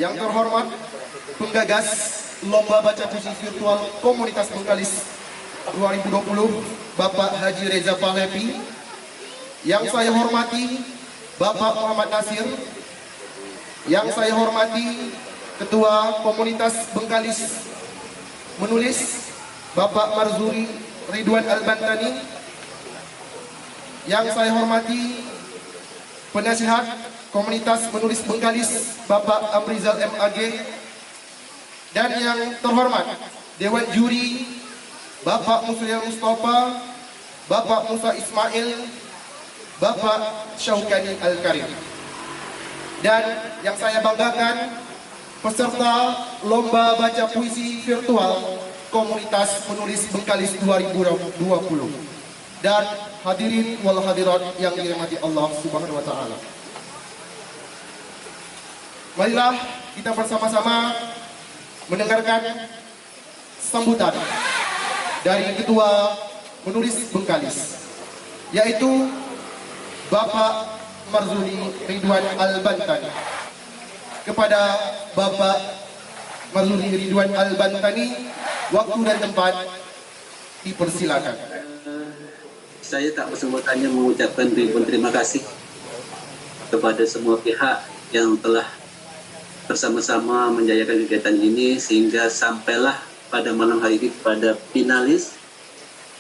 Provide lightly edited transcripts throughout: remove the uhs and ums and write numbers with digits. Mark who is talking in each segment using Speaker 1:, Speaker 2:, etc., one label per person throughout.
Speaker 1: Yang terhormat penggagas Lomba Baca Puisi Virtual Komunitas Bengkalis 2020, Bapak Haji Reza Palepi. Yang saya hormati Bapak Muhammad Nasir. Yang saya hormati Ketua Komunitas Bengkalis Menulis, Bapak Marzuri Ridwan Al-Bantani. Yang saya hormati Penasihat Komunitas Menulis Bengkalis, Bapak Amrizal MAG. Dan yang terhormat Dewan Juri, Bapak Musliam Mustafa, Bapak Musa Ismail, Bapak Syaukani Al-Karim. Dan yang saya banggakan, peserta Lomba Baca Puisi Virtual Komunitas Penulis Bengkalis 2020. Dan hadirin wal hadirat yang dirahmati Allah Subhanahu wa taala. Marilah kita bersama-sama mendengarkan sambutan dari Ketua Penulis Bengkalis, yaitu Bapak Marzuri Ridwan Al-Bantani. Kepada Bapak Marzuri Ridwan Al-Bantani, waktu dan tempat dipersilakan.
Speaker 2: Saya tak bersebutannya mengucapkan ribuan terima kasih kepada semua pihak yang telah bersama-sama menjayakan kegiatan ini sehingga sampailah pada malam hari ini pada finalis.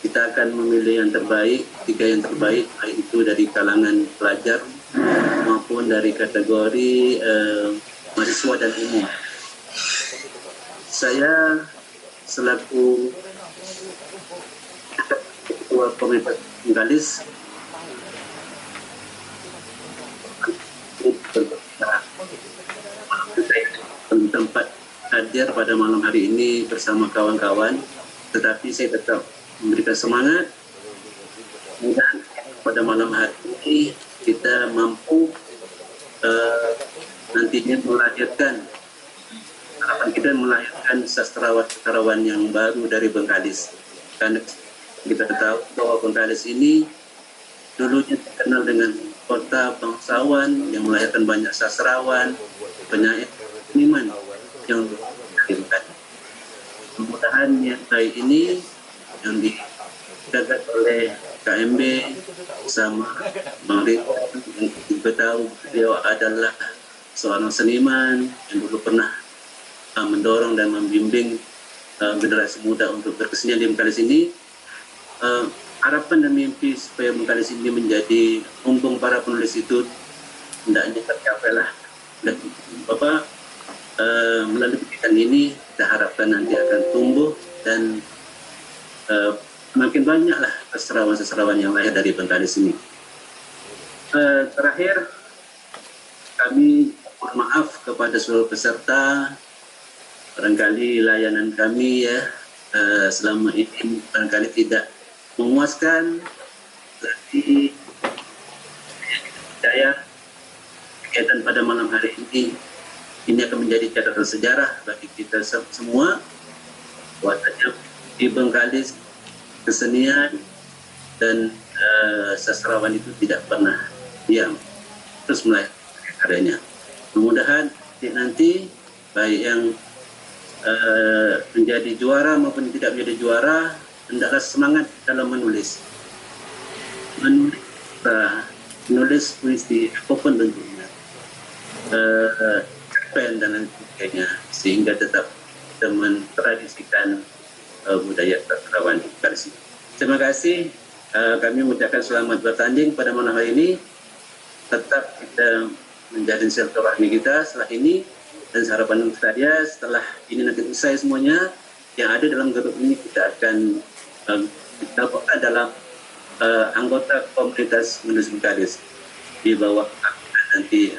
Speaker 2: Kita akan memilih yang terbaik, 3 yang terbaik, baik itu dari kalangan pelajar maupun dari kategori mahasiswa dan umum. Saya selaku Ketua Komunitas Bengkalis tempat hadir pada malam hari ini bersama kawan-kawan, tetapi saya tetap memberikan semangat dan pada malam hari ini kita mampu nantinya melahirkan, harapan kita melahirkan sastrawan-sastrawan yang baru dari Bengkalis. Karena kita tahu bahwa Bengkalis ini dulunya terkenal dengan kota bangsawan yang melahirkan banyak sastrawan, penyair, seniman yang dilahirkan. Mudah-mudahan yang baik ini yang digagas oleh KMB sama Bang Ridwan, yang kita tahu beliau adalah seorang seniman yang dulu pernah mendorong dan membimbing generasi muda untuk berkesenian di Bengkalis ini. Harapan dan mimpi supaya Bengkalis ini menjadi lumbung para penulis itu hendaknya tercapai lah. Dan Bapak melalui kegiatan ini kita harapkan nanti akan tumbuh dan makin banyaklah sastrawan-sastrawan yang lahir dari Bengkalis ini. Terakhir, kami mohon maaf kepada seluruh peserta. Barangkali layanan kami ya selama ini barangkali tidak memuaskan, tapi saya kegiatan pada malam hari ini akan menjadi catatan sejarah bagi kita semua. Bahwasanya di Bengkalis kesenian dan sastrawan itu tidak pernah diam, terus melahirkan karyanya. Mudah-mudahan nanti baik yang menjadi juara maupun tidak menjadi juara, hendaklah semangat dalam menulis puisi apapun bentuknya, cerpen dan lain sebagainya, sehingga tetap kita mentradisikan budaya sastrawan di Bengkalis. Terima kasih. Kami mengucapkan selamat bertanding pada malam hari ini. Tetap kita menjalin silaturahmi kita setelah ini, dan harapan saya setelah ini nanti usai semuanya yang ada dalam grup ini, kita akan kita adalah anggota komunitas menulis Bengkalis di bawah nanti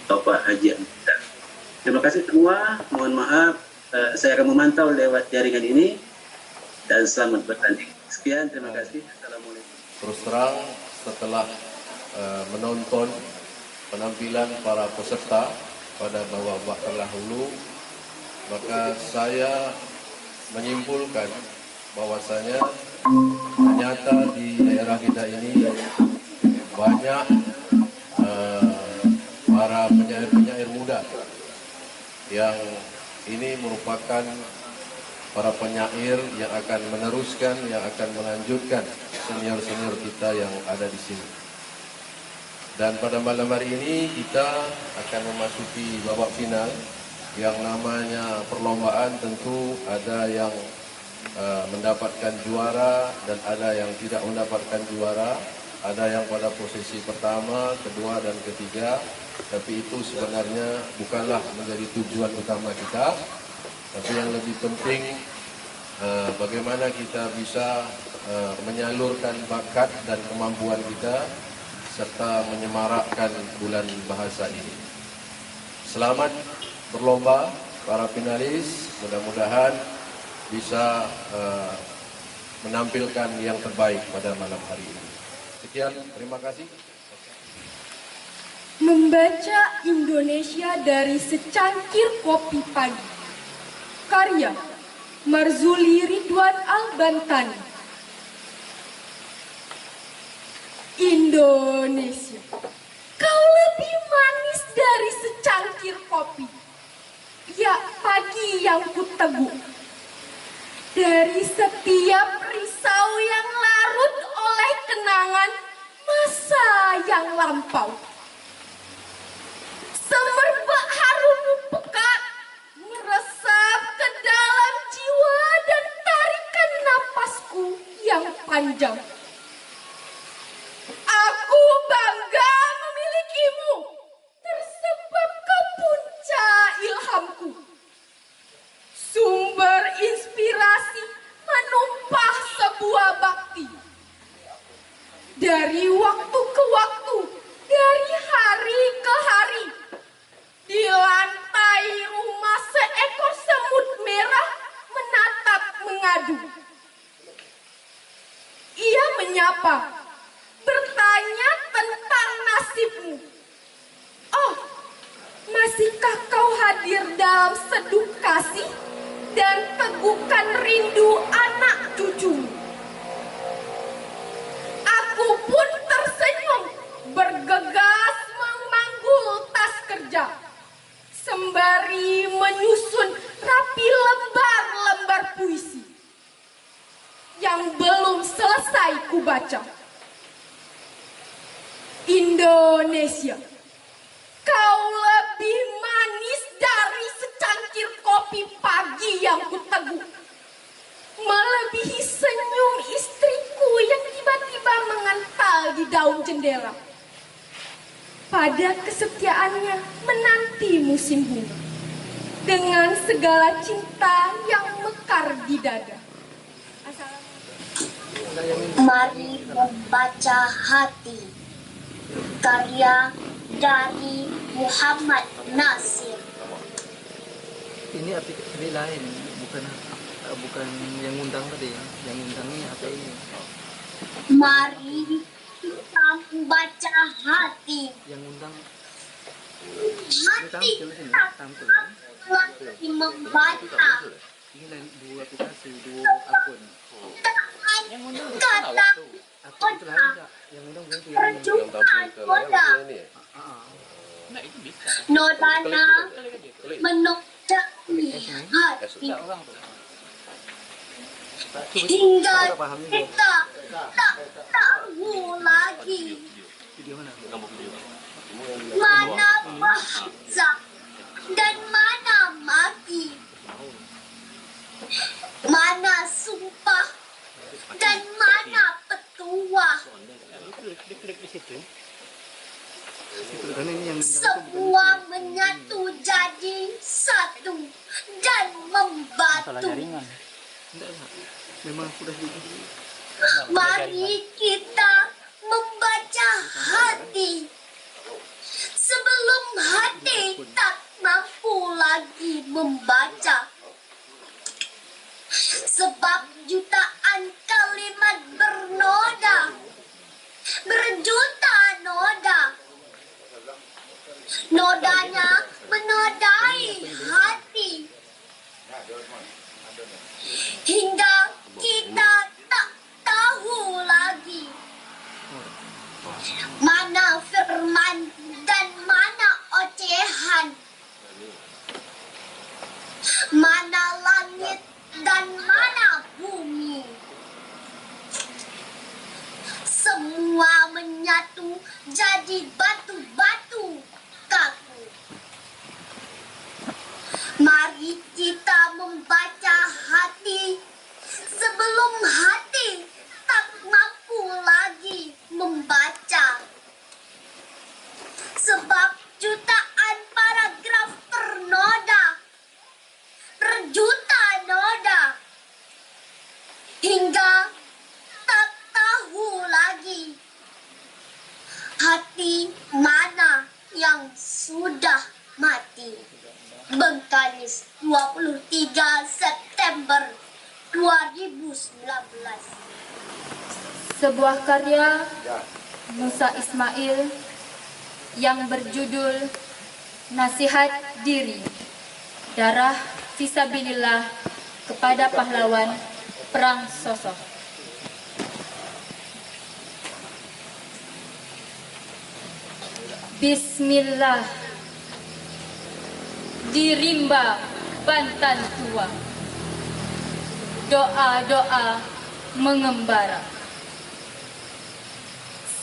Speaker 2: Bapak Haji Amrizal. Terima kasih semua. Mohon maaf saya akan memantau lewat jaringan ini, dan selamat bertanding. Sekian, terima kasih. Assalamualaikum.
Speaker 3: Terus terang, setelah menonton penampilan para peserta pada babak terdahulu, maka saya menyimpulkan bahwasanya ternyata di daerah kita ini banyak para penyair-penyair muda yang ini merupakan para penyair yang akan meneruskan, yang akan melanjutkan senior-senior kita yang ada di sini. Dan pada malam hari ini kita akan memasuki babak final yang namanya perlombaan. Tentu ada yang mendapatkan juara dan ada yang tidak mendapatkan juara. Ada yang pada posisi pertama, kedua, dan ketiga. Tapi itu sebenarnya bukanlah menjadi tujuan utama kita. Tapi yang lebih penting bagaimana kita bisa menyalurkan bakat dan kemampuan kita serta menyemarakkan bulan bahasa ini. Selamat berlomba para finalis, mudah-mudahan bisa menampilkan yang terbaik pada malam hari ini. Sekian, terima kasih.
Speaker 4: Membaca Indonesia dari secangkir kopi pagi. Karya Marzuli Ridwan Al-Bantani. Indonesia, kau lebih manis dari secangkir kopi. Ya, pagi yang kuteguk. Dari setiap risau yang larut oleh kenangan masa yang lampau. Semerbak harummu pekat meresap ke dalam jiwa dan tarikan napasku yang panjang. Aku bangga memilikimu, tersebab kau puncak ilhamku. Sumber inspirasi menumpah sebuah bakti. Dari waktu ke waktu, dari hari ke hari, di lantai rumah seekor semut merah menatap mengadu. Ia menyapa, bertanya tentang nasibmu. Oh, masihkah kau hadir dalam seduh kasih dan tegukan rindu anak cucumu? Aku pun tersenyum, bergegas memanggul tas kerja, sembari menyusun rapi lembar-lembar puisi yang belum selesai kubaca. Indonesia, kau lebih manis dari secangkir kopi pagi yang kuteguk. Melebihi senyum istriku yang tiba-tiba mengental di daun jendela. Pada kesetiaannya menanti musim bunga. Dengan segala cinta yang mekar di dada.
Speaker 5: Mari membaca hati. Karya dari Muhammad Nasir.
Speaker 6: Ini lain, bukan yang undang tadi. Yang undangnya apa ini?
Speaker 5: Mari kita membaca hati.
Speaker 6: Yang undang
Speaker 5: Hati
Speaker 6: tampil.
Speaker 5: lagi membaca.
Speaker 6: Ini lain dua aplikasi, dua akun.
Speaker 5: Kata
Speaker 6: Atau itu lain enggak? Yang undang bukan itu yang ini.
Speaker 5: perjumpaan noda. Nodana menodai hati. Hingga kita tak tahu lagi
Speaker 6: Video mana?
Speaker 5: mana bahasa dan mana maki, mana sumpah dan mana petuah.
Speaker 6: Karena ini yang undang itu bukan
Speaker 5: Semua menyatu jadi satu dan membatu.
Speaker 6: enggak lah. Memang sudah begitu.
Speaker 5: Mari kita membaca hati sebelum hati tak mampu lagi membaca. Sebab jutaan kalimat bernoda, berjuta noda. Nodanya menodai hati. Hingga kita tak tahu lagi mana firman dan mana ocehan. hingga tak tahu lagi hati mana yang sudah mati. Bengkalis 23 September 2019.
Speaker 7: Sebuah karya Musa Ismail yang berjudul Nasihat Diri, Darah Fisabilillah kepada Pahlawan Perang Sosok. Bismillah. Di rimba Bantan tua, doa-doa mengembara.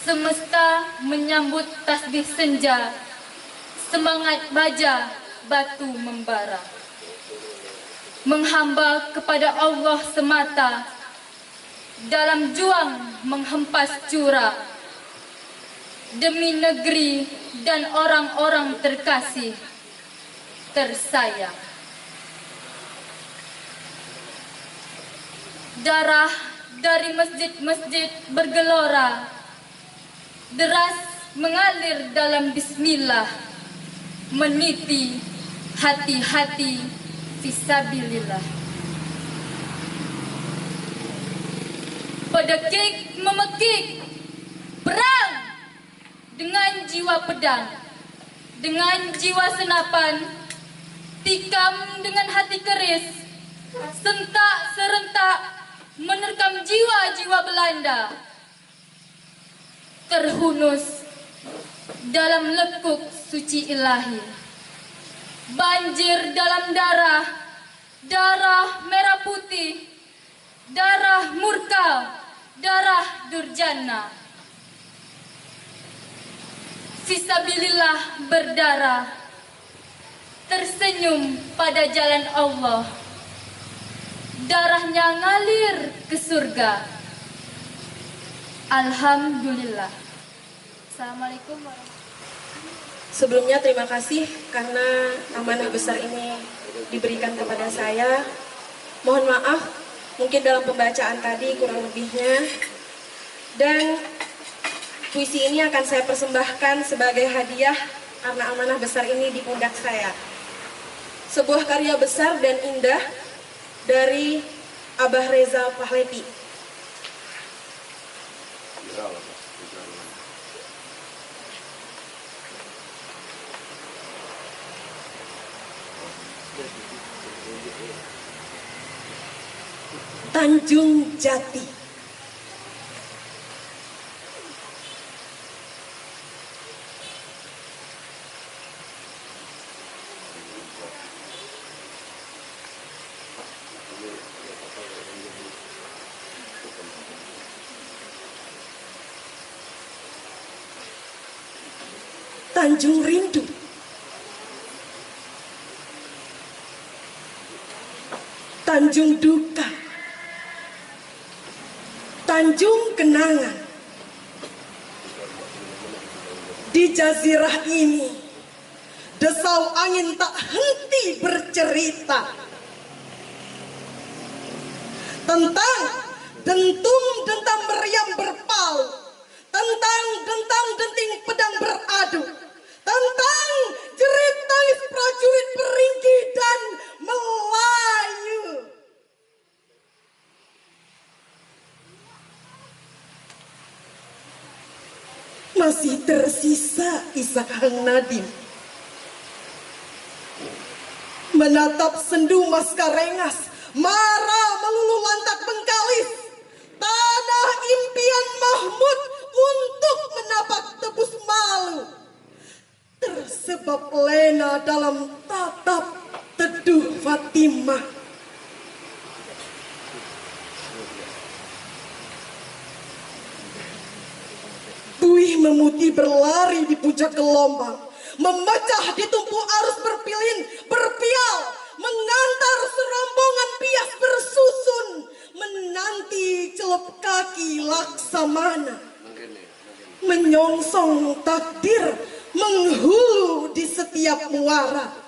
Speaker 7: Semesta menyambut tasbih senja, semangat baja batu membara. Menghamba kepada Allah semata, dalam juang menghempas curah. Demi negeri dan orang-orang terkasih, tersayang. Darah dari masjid-masjid bergelora, deras mengalir dalam bismillah, meniti hati-hati fisabilillah. Pedekik memekik, perang dengan jiwa pedang, dengan jiwa senapan, tikam dengan hati keris, sentak serentak menerkam jiwa-jiwa Belanda. Terhunus dalam lekuk suci ilahi, banjir dalam darah, darah merah putih, darah murka, darah durjana. Fisabilillah berdarah, tersenyum pada jalan Allah, darahnya ngalir ke surga. Alhamdulillah. Assalamualaikum warahmatullahi wabarakatuh.
Speaker 8: Sebelumnya terima kasih karena amanah besar ini diberikan kepada saya. Mohon maaf mungkin dalam pembacaan tadi kurang lebihnya. Dan puisi ini akan saya persembahkan sebagai hadiah karena amanah besar ini di pundak saya. Sebuah karya besar dan indah dari Abah Reza Pahlavi. Tanjung Jati. Tanjung Rindu. Tanjung Duka. Tanjung Kenangan. Di jazirah ini, desau angin tak henti bercerita tentang dentum dentam meriam berpalu, tentang dentang denting pedang beradu, tentang jerit tangis prajurit beringkih dan Melayu. Masih tersisa Ishak Hang Nadim menatap sendu Maskarengas, marah melulu lantak Bengkalis, tanah impian Mahmud untuk menapak tebus malu, tersebab lena dalam tatap teduh Fatimah. Buih memutih berlari di puncak gelombang, memecah di tumpu arus berpial, mengantar serombongan bias bersusun, menanti celup kaki Laksamana, menyongsong takdir menghulu di setiap muara.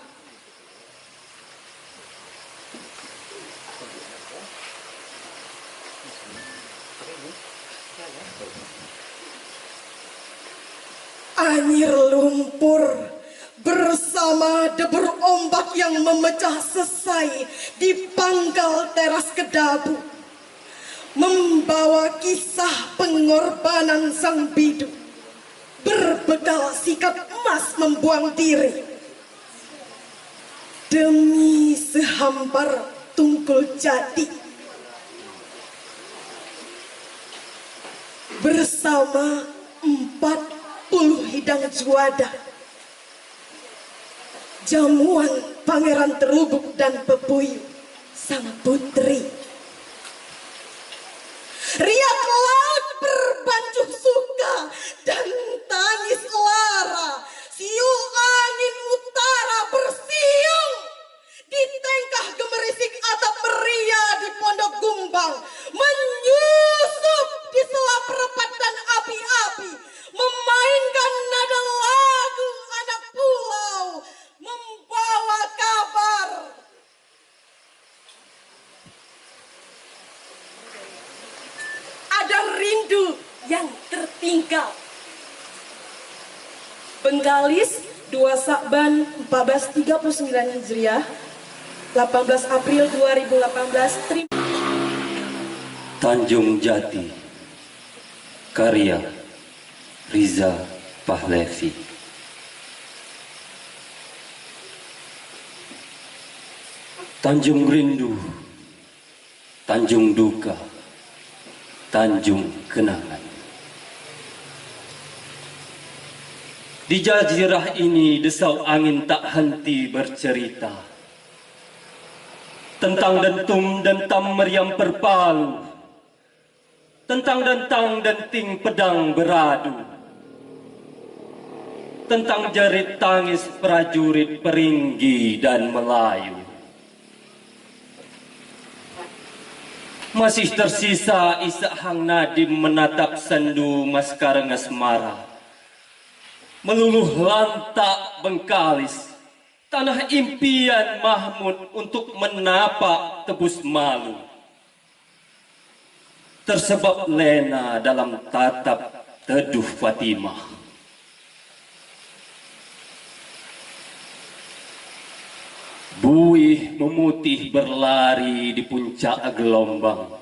Speaker 9: Anyir lumpur bersama debur ombak yang memecah sesai di pangkal teras Kedabu membawa kisah pengorbanan sang bidu berbekal sikat emas membuang diri demi sehampar tungkul jati bersama 40 hidang juada, jamuan Pangeran Terubuk dan Pepuyu sang putri. Riak laut berbancuh suka dan tangis lara, siul angin utara bersiung di tengkah gemerisik atap meriah di Pondok Gumbang, menyusup di sela perepat dan api-api, memainkan nada lagu anak pulau, membawa kabar. Ada rindu yang tertinggal. Bengkalis 2 Sakban 1439 Hijriah, 18 April 2018.
Speaker 10: Tanjung Jati, karya Riza Pahlevi. Tanjung rindu, tanjung duka, tanjung kenangan. Di jazirah ini desau angin tak henti bercerita tentang dentum dentam meriam perpalu, tentang dentang denting pedang beradu, tentang jerit tangis prajurit Peringgi dan Melayu. Masih tersisa Isak Hang Nadim menatap sendu Maskar Ngasmara, meluluh lantak Bengkalis, tanah impian Mahmud untuk menapak tebus malu. Tersebab lena dalam tatap teduh Fatimah. Buih memutih berlari di puncak gelombang,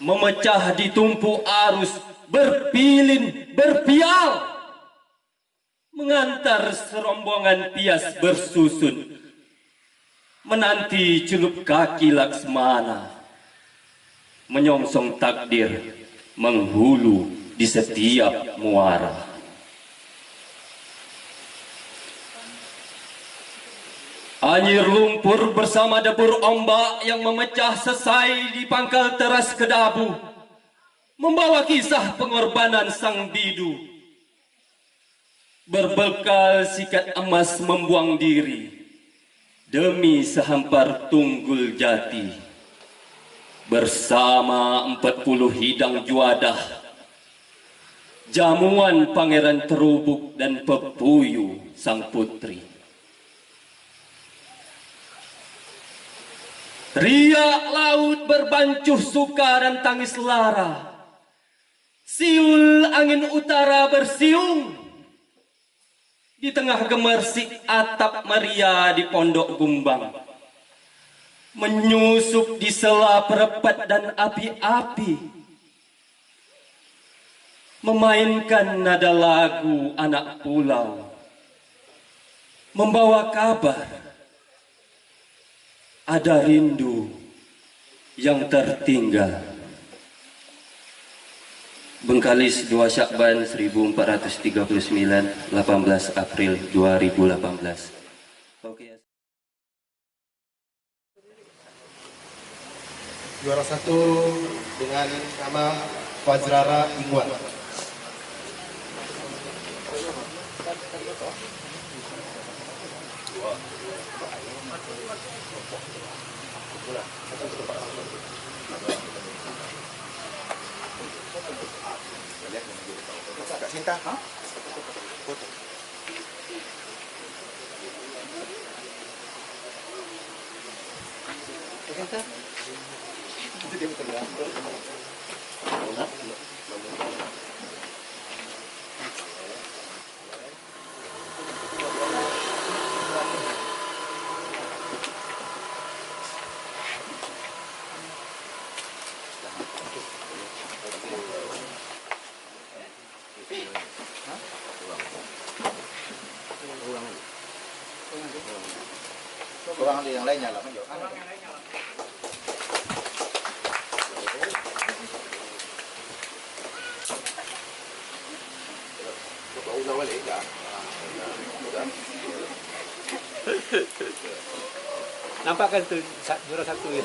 Speaker 10: memecah di tumpu arus berpilin berpial, mengantar serombongan pias bersusun, menanti celup kaki Laksmana, menyongsong takdir menghulu di setiap muara. Anyir lumpur bersama debur ombak yang memecah sesai di pangkal teras Kedabu, membawa kisah pengorbanan sang bidu. Berbekal sikat emas membuang diri demi sehampar tunggul jati, bersama 40 hidang juadah, jamuan Pangeran Terubuk dan Pepuyu sang putri. Riak laut berbancuh suka dan tangis lara, siul angin utara bersiung di tengah gemersik atap meriah di Pondok Gumbang, menyusup di sela perepat dan api-api, memainkan nada lagu anak pulau, membawa kabar. Ada rindu yang tertinggal. Bengkalis 2 Syakban 1439, 18 April 2018. Oke.
Speaker 1: Juara 1 dengan nama Fajrara Ingwan. Kak Sinta, foto. Kak Sinta, itu dia. Kurang yang lainnya lah, Mas.
Speaker 6: Nampak kan tu juara satu ya?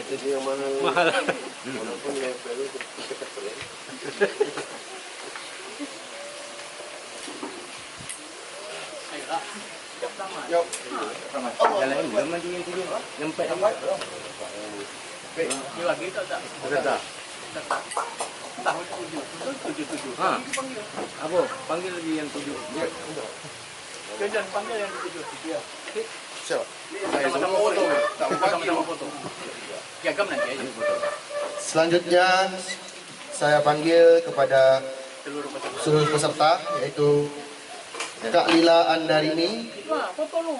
Speaker 6: Itu yang mana mahal. Walaupun yang baru kita keren.
Speaker 1: Yuk.
Speaker 6: Jalan lama dia yang tujuh. Yang empat yang empat. Dia lagi tak? Tak. Tak tujuh. Ha. Apa? Panggil lagi yang tujuh. Jangan panggil yang tujuh.
Speaker 1: Siapa?
Speaker 6: Sama-sama foto. Sama-sama foto. Piagam nanti aja foto.
Speaker 1: Selanjutnya saya panggil kepada seluruh peserta yaitu Kak Lila Andarini.
Speaker 6: Foto lu.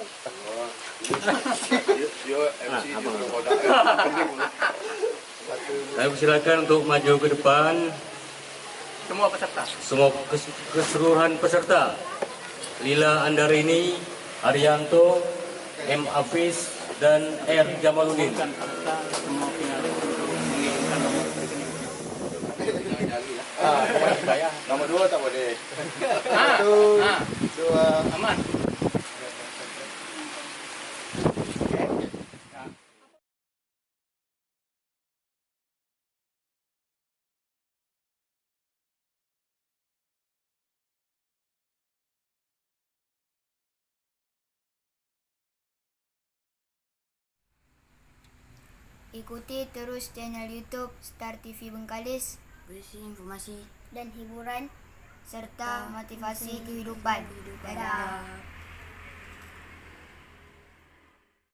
Speaker 10: Saya persilakan untuk maju ke depan.
Speaker 6: Semua peserta.
Speaker 10: Semua keseluruhan peserta. Lila Andarini, Arianto, M. Hafiz, dan R. Jamaluddin.
Speaker 1: Nomor 2 tak boleh. 1, 2,
Speaker 6: Aman.
Speaker 11: Ikuti terus channel YouTube Star TV Bengkalis, berisi informasi dan hiburan serta motivasi kehidupan. Dadah.